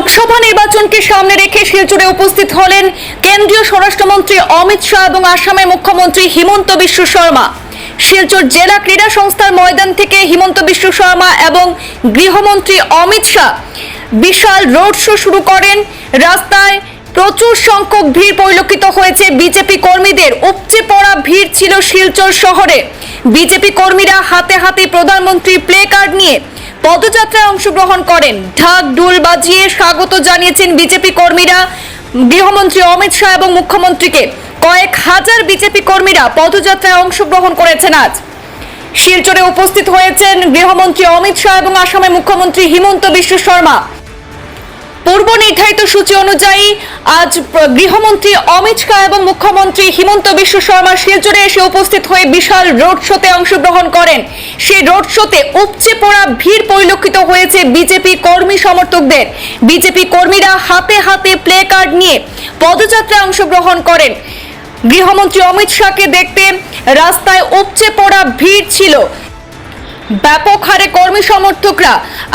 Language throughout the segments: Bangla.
লোকসভা নির্বাচনকে সামনে রেখে শিলচরে উপস্থিত হলেন কেন্দ্রীয় স্বরাষ্ট্রমন্ত্রী অমিত শাহ এবং আসামের মুখ্যমন্ত্রী হিমন্ত বিশ্ব শর্মা। শিলচর জেলা ক্রীড়া সংস্থার ময়দান থেকে হিমন্ত বিশ্ব শর্মা এবং গৃহমন্ত্রী অমিত শাহ বিশাল রোড শো শুরু করেন। রাস্তায় প্রচুর সংখ্যক ভিড় পরিলক্ষিত হয়েছে। বিজেপি কর্মীদের উপচে পড়া ভিড় ছিল শিলচর শহরে। বিজেপি কর্মীরা হাতে হাতে প্রধানমন্ত্রী প্লে কার্ড নিয়ে পদযাত্রায় অংশগ্রহণ করেন। ঢাক ঢোল বাজিয়ে স্বাগত জানিয়েছেন বিজেপি কর্মীরা গৃহমন্ত্রী অমিত শাহ এবং মুখ্যমন্ত্রীকে। কয়েক হাজার বিজেপি কর্মীরা পদযাত্রায় অংশগ্রহণ করেছেন। আজ শিলচরে উপস্থিত হয়েছেন গৃহমন্ত্রী অমিত শাহ এবং আসামের মুখ্যমন্ত্রী হিমন্ত বিশ্ব শর্মা। পূর্ব নির্ধারিত সূচি অনুযায়ী আজ গৃহমন্ত্রী অমিত শাহ এবং মুখ্যমন্ত্রী হিমন্ত বিশ্ব শর্মা শিলচরে এসে উপস্থিত হয়ে বিশাল রোড শোতে অংশগ্রহণ করেন। সেই রোড শোতে উপচে পড়া ভিড় পরিলক্ষিত হয়েছে বিজেপি কর্মী সমর্থকদের। বিজেপি কর্মীরা হাতে হাতে প্লে কার্ড নিয়ে পদযাত্রায় অংশগ্রহণ করেন। গৃহমন্ত্রী অমিত শাহকে দেখতে রাস্তায় উপচে পড়া ভিড় ছিল। ব্যাপক হারে কর্মী সমর্থকরা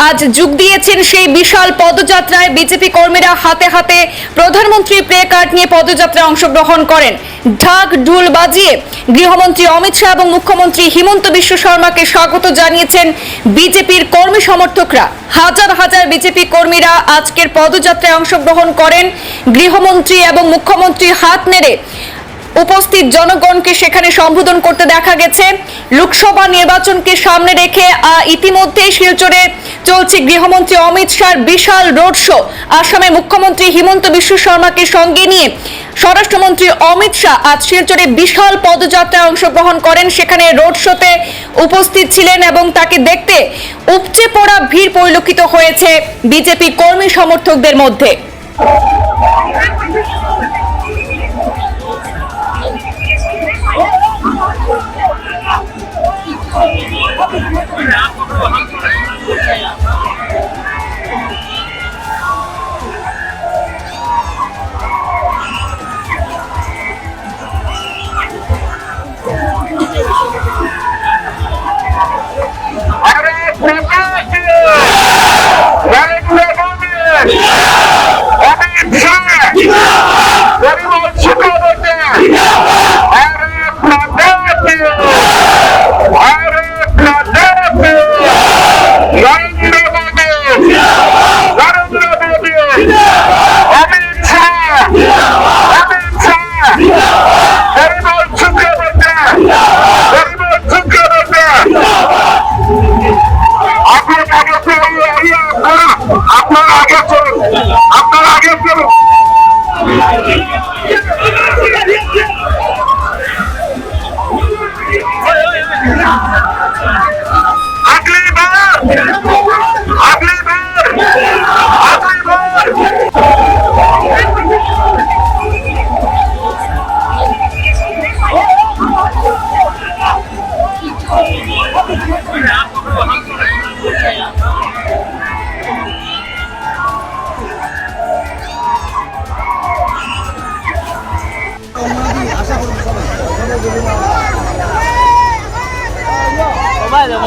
আজ যোগ দিয়েছেন সেই বিশাল পদযাত্রায়। বিজেপি কর্মীরা হাতে হাতে প্রধানমন্ত্রী প্লে কার্ড নিয়ে পদযাত্রায় অংশগ্রহণ করেন। ঢাক ঢোল বাজিয়ে গৃহমন্ত্রী অমিত শাহ এবং মুখ্যমন্ত্রী হিমন্ত বিশ্ব শর্মাকে স্বাগত জানিয়েছেন বিজেপির কর্মী সমর্থকরা। হাজার হাজার বিজেপি কর্মীরা আজকের পদযাত্রায় অংশগ্রহণ করেন। গৃহমন্ত্রী এবং মুখ্যমন্ত্রী হাত নেড়ে উপস্থিত জনগণকে সেখানে সম্বোধন করতে দেখা গেছে। লোকসভা নির্বাচনকে সামনে রেখে ইতিমধ্যে শিলচরে চলছে গৃহমন্ত্রী অমিত শাহর বিশাল রোড শো। আসামের মুখ্যমন্ত্রী হিমন্ত বিশ্ব শর্মাকে সঙ্গে নিয়ে স্বরাষ্ট্রমন্ত্রী অমিত শাহ আজ শিলচরে বিশাল পদযাত্রায় অংশগ্রহণ করেন। সেখানে রোড শোতে উপস্থিত ছিলেন এবং তাকে দেখতে উপচে পড়া ভিড় পরিলক্ষিত হয়েছে বিজেপি কর্মী সমর্থকদের মধ্যে।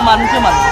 মানুষে মানুষ